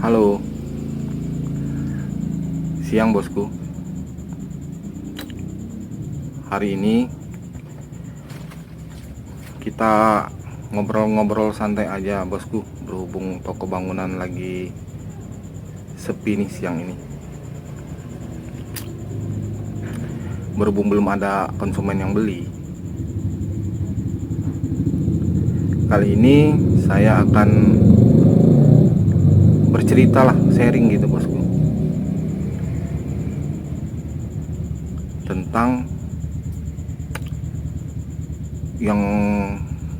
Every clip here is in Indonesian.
Halo, siang bosku. Hari ini kita ngobrol-ngobrol santai aja bosku. Berhubung toko bangunan lagi sepi nih siang ini. Berhubung belum ada konsumen yang beli. Kali ini saya akan bercerita lah, sharing gitu bosku, tentang yang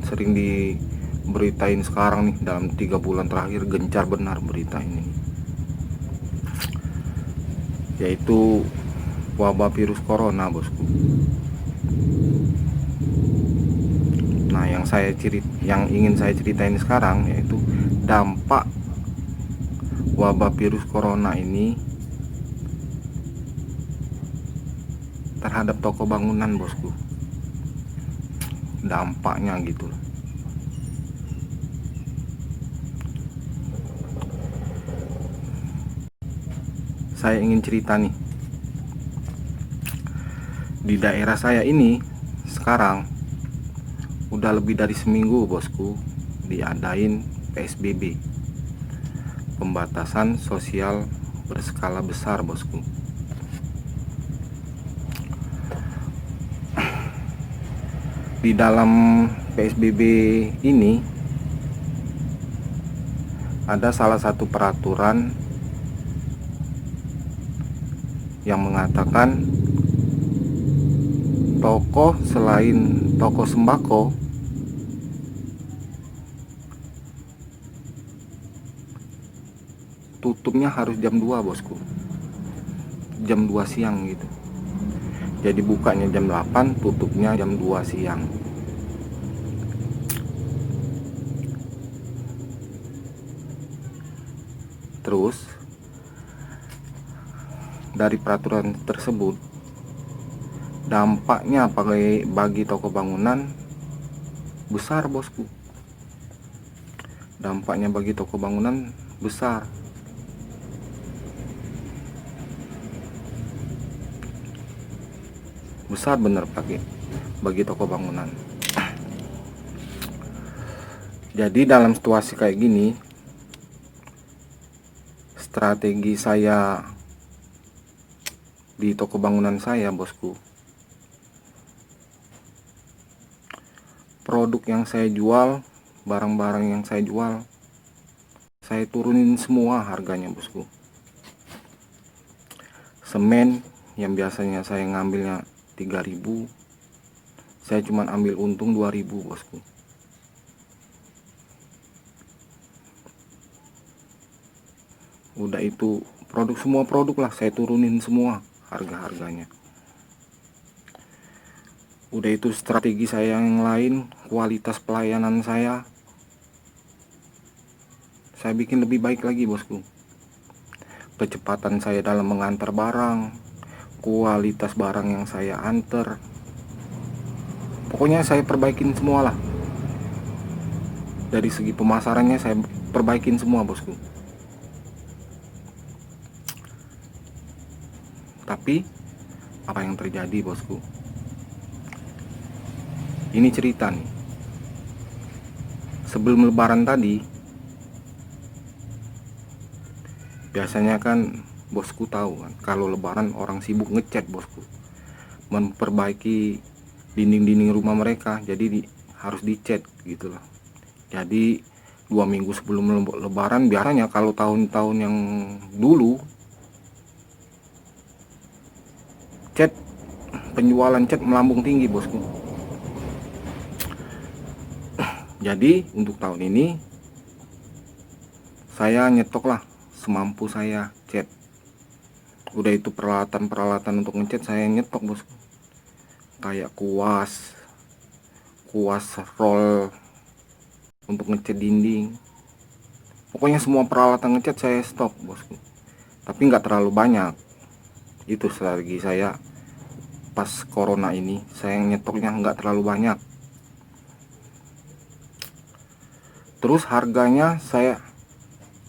sering diberitain sekarang nih. Dalam 3 bulan terakhir gencar benar berita ini, yaitu wabah virus corona bosku. Nah, yang ingin saya ceritain sekarang yaitu dampak wabah virus corona ini terhadap toko bangunan bosku. Dampaknya gitu. Saya ingin cerita nih. Di daerah saya ini sekarang udah lebih dari seminggu bosku diadain PSBB, pembatasan sosial berskala besar bosku. Di dalam PSBB ini ada salah satu peraturan yang mengatakan toko selain toko sembako tutupnya harus jam 2 bosku. Jam 2 siang gitu. Jadi bukanya jam 8, tutupnya jam 2 siang. Terus dari peraturan tersebut, dampaknya bagi toko bangunan besar bosku. Dampaknya bagi toko bangunan besar. Besar bener bagi toko bangunan. Jadi dalam situasi kayak gini, strategi saya di toko bangunan saya bosku, produk yang saya jual, barang-barang yang saya jual, saya turunin semua harganya bosku. Semen yang biasanya saya ngambilnya 3.000, saya cuma ambil untung 2.000 bosku. Udah itu semua produk lah saya turunin semua harga-harganya. Udah itu strategi saya yang lain, kualitas pelayanan saya bikin lebih baik lagi bosku. Kecepatan saya dalam mengantar barang, kualitas barang yang saya antar, pokoknya saya perbaikin semua lah. Dari segi pemasarannya saya perbaikin semua bosku. Tapi apa yang terjadi bosku? Ini cerita nih. Sebelum lebaran tadi, biasanya kan bosku tahu kan, kalau lebaran orang sibuk ngecat bosku, memperbaiki dinding-dinding rumah mereka, jadi harus dicat gitu loh. Jadi 2 minggu sebelum lebaran biasanya, kalau tahun-tahun yang dulu, penjualan cat melambung tinggi bosku. Jadi untuk tahun ini saya nyetok lah semampu saya cat. Udah itu peralatan-peralatan untuk ngecat saya nyetok bosku, kayak kuas roll untuk ngecat dinding. Pokoknya semua peralatan ngecat saya stok bosku. Tapi nggak terlalu banyak. Itu strategi saya pas corona ini, saya nyetoknya nggak terlalu banyak. Terus harganya saya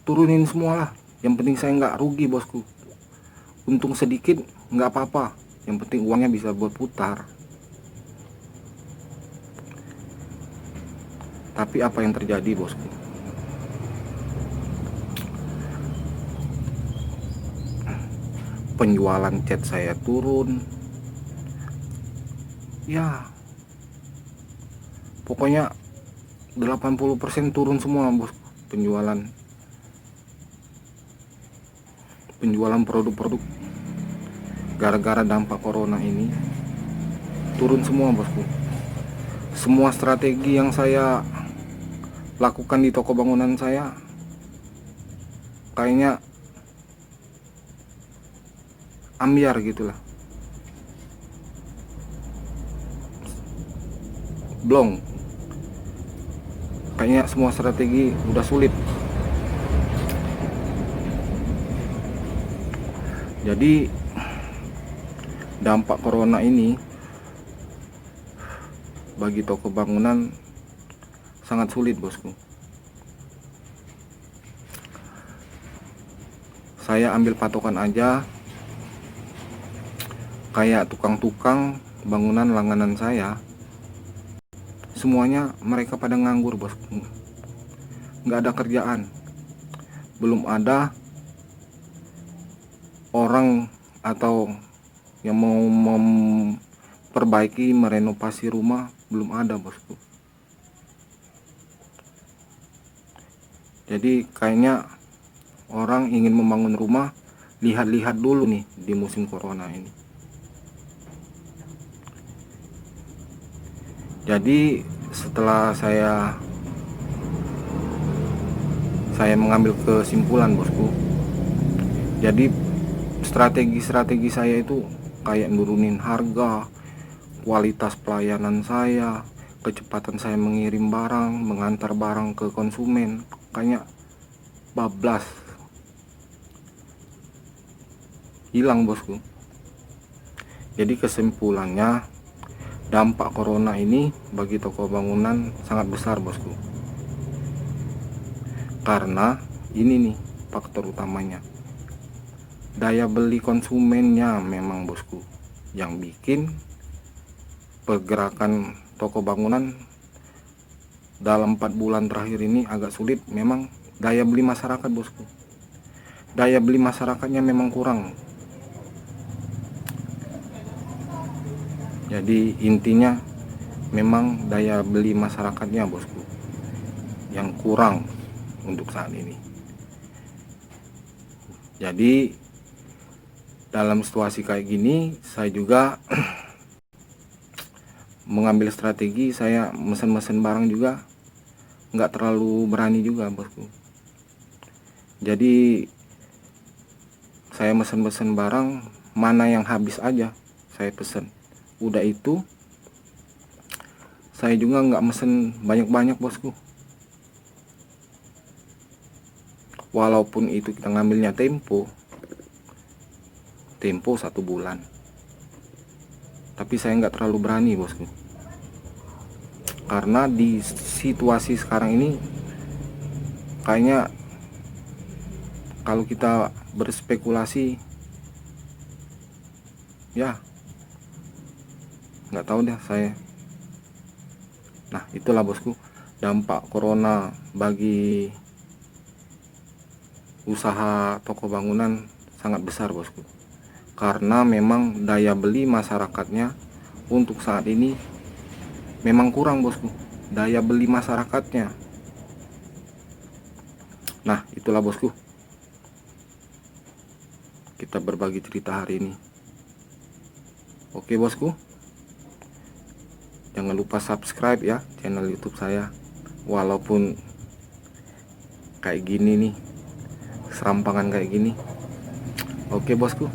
turunin semua lah, Yang penting saya nggak rugi bosku, untung sedikit nggak apa-apa, yang penting uangnya bisa berputar. Tapi apa yang terjadi bosku? Penjualan cat saya turun. Ya, pokoknya 80% turun semua bosku. Penjualan produk-produk gara-gara dampak corona ini turun semua bosku. Semua strategi yang saya lakukan di toko bangunan saya kayaknya ambiar gitulah, blong. Kayaknya semua strategi udah sulit. Jadi dampak corona ini bagi toko bangunan sangat sulit bosku. Saya ambil patokan aja, kayak tukang-tukang bangunan langganan saya, semuanya mereka pada nganggur bosku, nggak ada kerjaan. Belum ada orang atau yang mau memperbaiki, merenovasi rumah, belum ada bosku. Jadi kayaknya orang ingin membangun rumah, lihat-lihat dulu nih di musim corona ini. Jadi setelah saya mengambil kesimpulan bosku, jadi strategi saya itu kayak nurunin harga, kualitas pelayanan saya, kecepatan saya mengirim barang, mengantar barang ke konsumen, kayaknya bablas, hilang bosku. Jadi kesimpulannya, dampak corona ini bagi toko bangunan sangat besar bosku, karena ini nih faktor utamanya, daya beli konsumennya memang bosku yang bikin pergerakan toko bangunan dalam 4 bulan terakhir ini agak sulit. Memang daya beli masyarakat bosku, daya beli masyarakatnya memang kurang. Jadi intinya memang daya beli masyarakatnya bosku yang kurang untuk saat ini. Jadi dalam situasi kayak gini, saya juga mengambil strategi, saya mesen-mesen barang juga nggak terlalu berani juga bosku. Jadi saya mesen-mesen barang, mana yang habis aja saya pesen. Udah itu saya juga nggak mesen banyak-banyak bosku. Walaupun itu kita ngambilnya tempo 1 bulan, tapi saya nggak terlalu berani bosku, karena di situasi sekarang ini kayaknya kalau kita berspekulasi, ya nggak tahu deh saya. Nah itulah bosku, dampak corona bagi usaha toko bangunan sangat besar bosku, karena memang daya beli masyarakatnya untuk saat ini memang kurang bosku, daya beli masyarakatnya. Nah itulah bosku, kita berbagi cerita hari ini. Oke bosku, jangan lupa subscribe ya channel YouTube saya, walaupun kayak gini nih, serampangan kayak gini. Oke bosku.